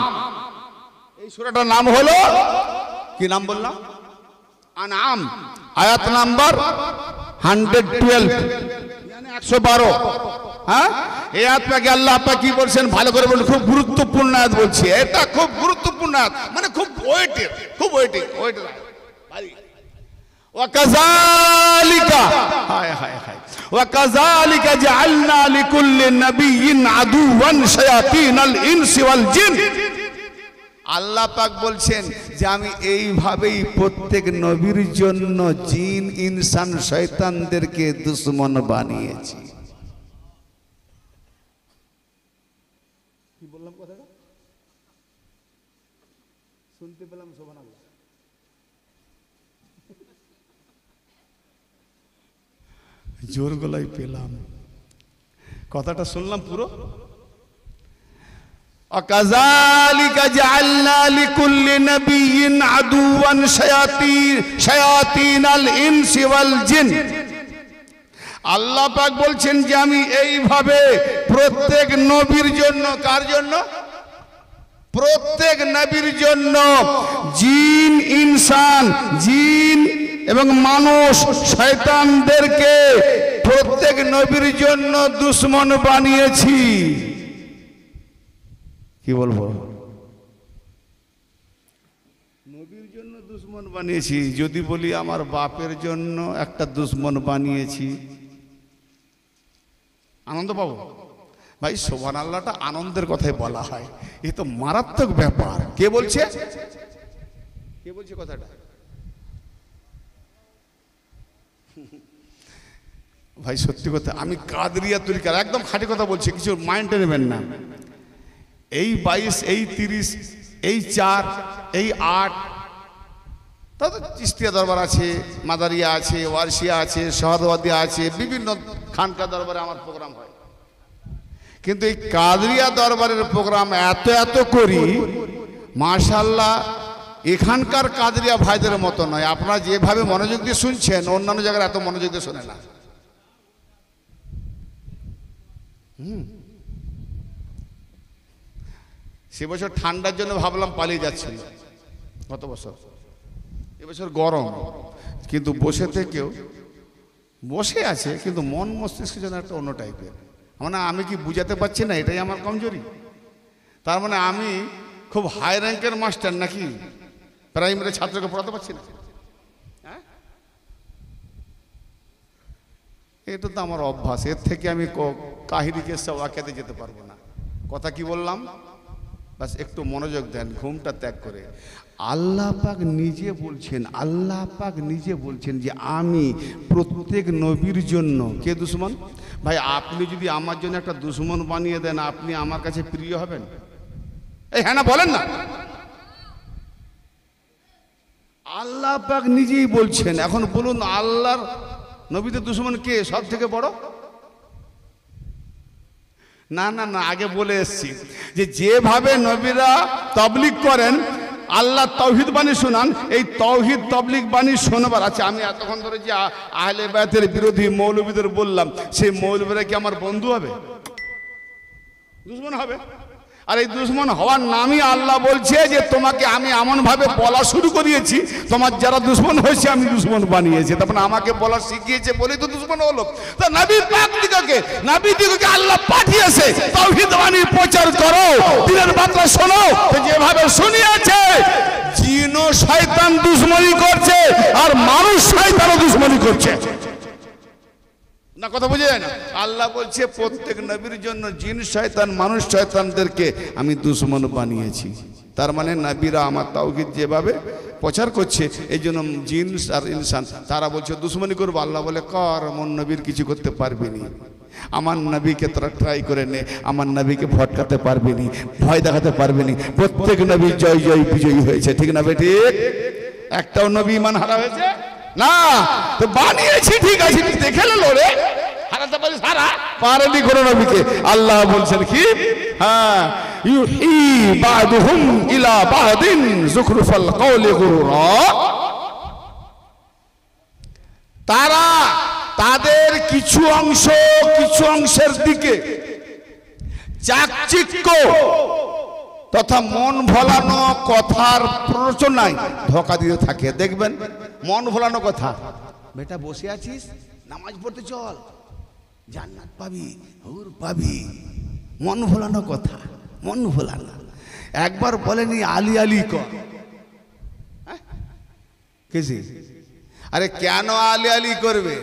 এই সূরাটার নাম হলো কি নাম বললাম? আনআম, আয়াত নাম্বার 112, মানে 112। হ্যাঁ, এই আয়াত পাকে আল্লাহ পাক কি বলছেন ভালো করে বলুন। খুব গুরুত্বপূর্ণ আয়াত বলছি, এটা খুব গুরুত্বপূর্ণ আয়াত, মানে খুব ওয়েটের, খুব ওয়েটিং ভারী। ওয়াকাযালিকা, হায় হায় হায়, ওয়াকাযালিকা জাআলনা লিকুল্লি নাবিয়্যিন আদুওয়ান শায়াতিনাল ইনসি ওয়াল জিন। আল্লাহ পাক বলছেন যে আমি এইভাবেই প্রত্যেক নবীর জন্য জিন, ইনসান, শয়তানদেরকে দুশমন বানিয়েছি। কি বললাম কথাটা শুনতে পেলাম? সুবহানাল্লাহ। জোর গলায় পেলাম, কথাটা শুনলাম পুরো। ওয়াকাযালিকা জাআলনা লিকুল্লি নাবিয়্যিন আদুওয়ান শায়াতিনাল ইনসি ওয়াল জিন। আল্লাহ পাক বলছেন যে আমি এইভাবে প্রত্যেক নবীর জন্য, কার জন্য? প্রত্যেক নবীর জন্য জিন, ইনসান, জিন এবং মানুষ, শয়তানদেরকে প্রত্যেক নবীর জন্য দুশমন বানিয়েছি। কি বলবো? নবীর জন্য দুশমন বানিয়েছি। যদি বলি আমার বাপের জন্য একটা দুশমন বানিয়েছি, আনন্দ পাবো? ভাই সুবহানাল্লাহটা আনন্দের কথাই বলা হয়, এ তো মারাত্মক ব্যাপার। কে বলছে? কে বলছে কথাটা? ভাই সত্যি কথা, আমি কাদরিয়া তরিকার একদম খাঁটি কথা বলছি, কিছু মাইন্ডে নেবেন না। এই 22, এই 30, এই 4, এই 8, তাদের চিশতিয়া দরবার আছে, মাদারিয়া আছে, ওয়ারশিয়া আছে, শাহাদাওয়াদিয়া আছে, বিভিন্ন খানকা দরবারে আমার প্রোগ্রাম হয়। কিন্তু এই কাদরিয়া দরবারের প্রোগ্রাম এত করি, মাশাআল্লাহ, এখানকার কাদরিয়া ভাইদের মতো নয়। আপনারা যেভাবে মনোযোগ দিয়ে শুনছেন, অন্যান্য জায়গায় এত মনোযোগ দিয়ে শোনে না। সে বছর ঠান্ডার জন্য ভাবলাম পালিয়ে যাচ্ছিল, গত বছর। এবছর গরম, কিন্তু বসে থেকেও বসে আছে, কিন্তু মন মস্তিষ্কের জন্য একটা অন্য টাইপের। মানে আমি কি বুঝাতে পারছি না, এটাই আমার কমজোরি। তার মানে আমি খুব হাই র্যাঙ্কের মাস্টার নাকি প্রাইমারি ছাত্রকে পড়াতে পারছি না? হ্যাঁ, এটা তো আমার অভ্যাস। এর থেকে আমি কাহিনীকে ওয়াকিয়াতে যেতে পারবো না। কথা কি বললাম? বাস একটু মনোযোগ দেন, ঘুমটা ত্যাগ করে। আল্লাহ পাক নিজে বলছেন, আল্লাহ পাক নিজে বলছেন যে আমি প্রত্যেক নবীর জন্য, কে দুশমন? ভাই আপনি যদি আমার জন্য একটা দুশমন বানিয়ে দেন, আপনি আমার কাছে প্রিয় হবেন? এই হ্যাঁ না বলেন না? আল্লাহ পাক নিজেই বলছেন। এখন বলুন, আল্লাহর নবীদের দুশমন কে সব থেকে বড়? না না না, আগে বলে এসছি যে যেভাবে নবীরা তাবলীগ করেন, আল্লাহ তাওহীদ বাণী শোনান, এই তাওহীদ তাবলীগ বাণী শোনাবার আছে। আমি এতক্ষণ ধরে যে আহলে বায়তের বিরোধী মৌলবীদের বললাম, সেই মৌলবীরা কি আমার বন্ধু হবে? দুশমন হবে। আর এই দুশমন হওয়ার নামই আল্লাহ বলছে যে তোমাকে আমি এমন ভাবে বলা শুরু করিয়েছি, তোমার যারা দুশমন হয়েছে আমি দুশমন বানিয়েছি। তারপরে আমাকে বলা শিখিয়েছে বলে তো দুশমন হলো। তা নবী পাক দিগকে আল্লাহ পাঠিয়েছে তাওহীদ বাণী প্রচার করো, দিনের বার্তা শোনো। যেভাবে শুনিয়েছে জিন শয়তান দুশ্মনী করছে আর মানুষ শয়তানও দুশ্মনী করছে না। কথা বুঝে যায় না? আল্লাহ বলছে প্রত্যেক নবীর জন্য জিন শয়তান মানুষ শয়তানদেরকে আমি দুশ্মন বানিয়েছি। তার মানে নবীরা আমার তাওহীদ যেভাবে প্রচার করছে, এই জন্য জিন আর ইনসান তারা বলছে দুশ্মনী করবো। আল্লাহ বলে কর, মন নবীর কিছু করতে পারবি নি। আমার নবীকে তোরা ট্রাই করে নে, আমার নবীকে ভটকাতে পারবি নি, ভয় দেখাতে পারবি নি। প্রত্যেক নবী জয় জয় বিজয়ী হয়েছে, ঠিক না বেটি? একটাও নবী ইমান হারা হয়েছে না। তো বানিয়েছি ঠিক আছে, দেখে লো রে, হারাতে পারি সারা পারেনি কোনো নবীকে। আল্লাহ বলছেন কি, হ্যাঁ, ইউহি বাদুহুম ইলা বাদিন যুখরুফাল কওলি গুরুরা। তারা তাদের কিছু অংশের দিকে চাকচিক্য তথা মন ভোলানো কথার প্ররোচনায় ধোঁকা দিতে থাকে। দেখবেন মন ভোলানো কথা, বেটা বসে আছিস, নামাজ পড়তে চল, জান্নাত পাবি, হুর পাবি। মন ভোলানো কথা, মন ভোলানো। একবার বলেনি আলী আলী কর, কেসি? আরে কেন আলী আলী করবে?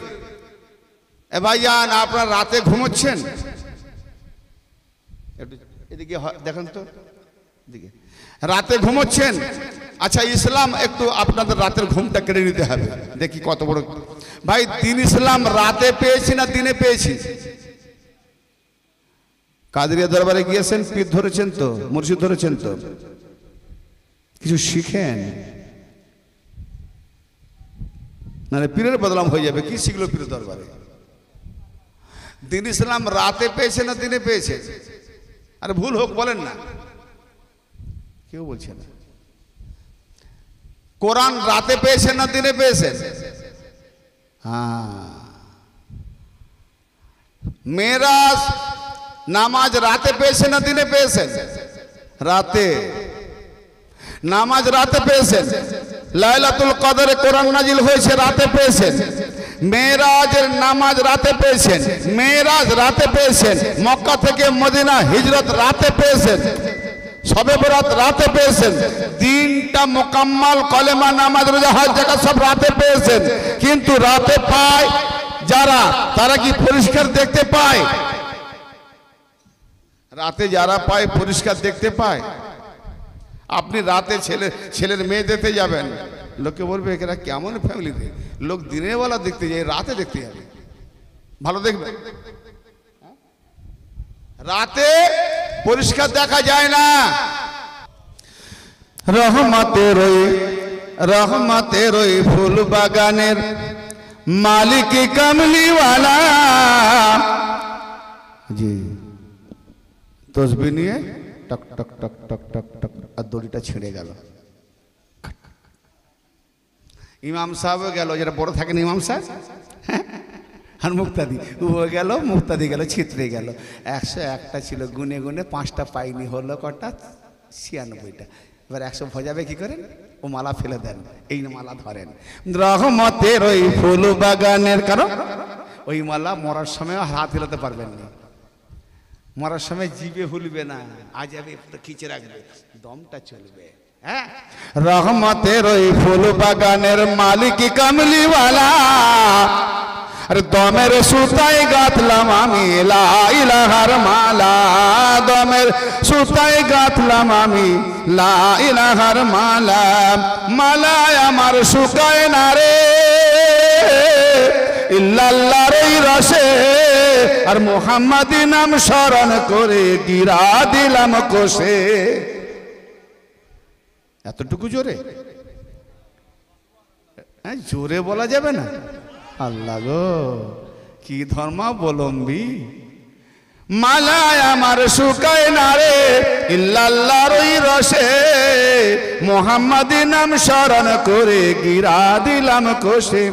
এ ভাইজান, আপনার রাতে ঘুমোচ্ছেন? এদিকে দেখেন তো, এদিকে রাতে ঘুমোচ্ছেন। আচ্ছা, ইসলাম একটু আপনাদের রাতের ঘুমটা কেড়ে নিতে হবে। দেখি কত বড় ভাই দিন ইসলাম। রাতে পেয়েছি না দিনে পেয়েছি? কাদেরিয়া দরবারে গিয়েছেন, পীর ধরেছেন তো, মুর্শিদ ধরেছেন তো, কিছু শিখেন, নাহলে পীরের বদনাম হয়ে যাবে। কি শিখলো পীরের দরবারে? দিন ইসলাম রাতে পেয়েছে না দিনে পেয়েছে? আরে ভুল হোক বলেন না, কেউ বলছে না। কোরআন রাতে পেয়েছেন না দিনে পেয়েছেন? হ্যাঁ। মেরাজ নামাজ রাতে পেয়েছেন না দিনে পেয়েছেন? রাতে। নামাজ রাতে পেয়েছেন। লাইলাতুল কদরে কোরআন নাজিল হয়েছে, রাতে পেয়েছেন। মেরাজের নামাজ রাতে পেয়েছেন, মেরাজ রাতে পেয়েছেন। মক্কা থেকে মদিনা হিজরত রাতে পেয়েছেন, শবে বরাত রাতে পেয়েছেন। দিনটা মোকাম্মাল কলেমা নামাজ রোজা হজ যাকাত সব রাতে পেয়েছেন। কিন্তু রাতে পায় যারা, তারা কি পরিষ্কার দেখতে পায়? রাতে যারা পায় পরিষ্কার দেখতে পায়। আপনি রাতে ছেলের মেয়ে দেখতে যাবেন, লোকে বলবে এরা কেমন ফ্যামিলিতে। লোক দিনের বেলা দেখতে যায়, রাতে দেখতে যাবে, ভালো দেখবে। রাতে পরিষ্কার দেখা যায় না। রহমতের ওই ফুল বাগানের মালিক কামলিওয়ালা জি তসবিহ নিয়ে টক টক টক টক টক টক আর দড়িটা ছিঁড়ে গেল। ইমাম সাহেবও গেল, যেটা বড় থাকেন ইমাম সাহেব, আর মুক্তাদি ও গেল, মুক্তাদি গেল, ছিতরে গেল। 101টা ছিল, গুনে গুনে 5টা পাইনি, হলো কটা? 96টা। এবার 100 ভজাবে কি করেন? ও মালা ফেলে দেন, এই মালা ধরেন। রহমতের ওই ফুল বাগানের, কারণ ওই মালা মরার সময় হাত হিলাতে পারবেন না, মরার সময় জিভে হুলবে না, আজ যাবে খিচে রাখবে, দমটা চলবে। হ্যাঁ, রহমতের ওই ফুল বাগানের মালিক কামলিওয়ালা। আরে দমের সুতায় গাঁথলাম আমি লা ইলাহার মালা, দমের সুতায় গাঁথলাম আমি লা ইলাহার মালা। মালায় আমার শুকায় না রে ইল্লাল্লাহর এই রসে, আর মুহাম্মাদি নাম স্মরণ করে গিরা দিলাম কোষে। এতটুকু জোরে? হ্যাঁ, জোরে বলা যাবে না। আল্লাহ গো, কি ধর্মাবলম্বী। মালায় আমার শুকায় না রে ইল্লাল্লাহর ওই রসে, মুহাম্মাদি নাম স্মরণ করে গিরা দিলাম কোষে।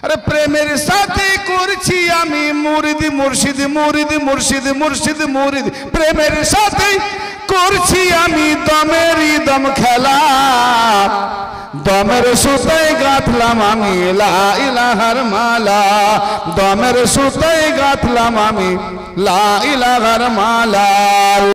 আরে প্রেমের সাথে করছি আমি মুরিদ মুর্শিদ, মুরিদ মুর্শিদ, মুর্শিদ মুরিদ। প্রেমের সাথে করছি আমি দমেরই দম খেলা, দমের সুতায় গাঁথলাম আমি লা ইলাহার মালা, দমের সুতায় গাঁথলাম আমি লা ইলাহার মালা।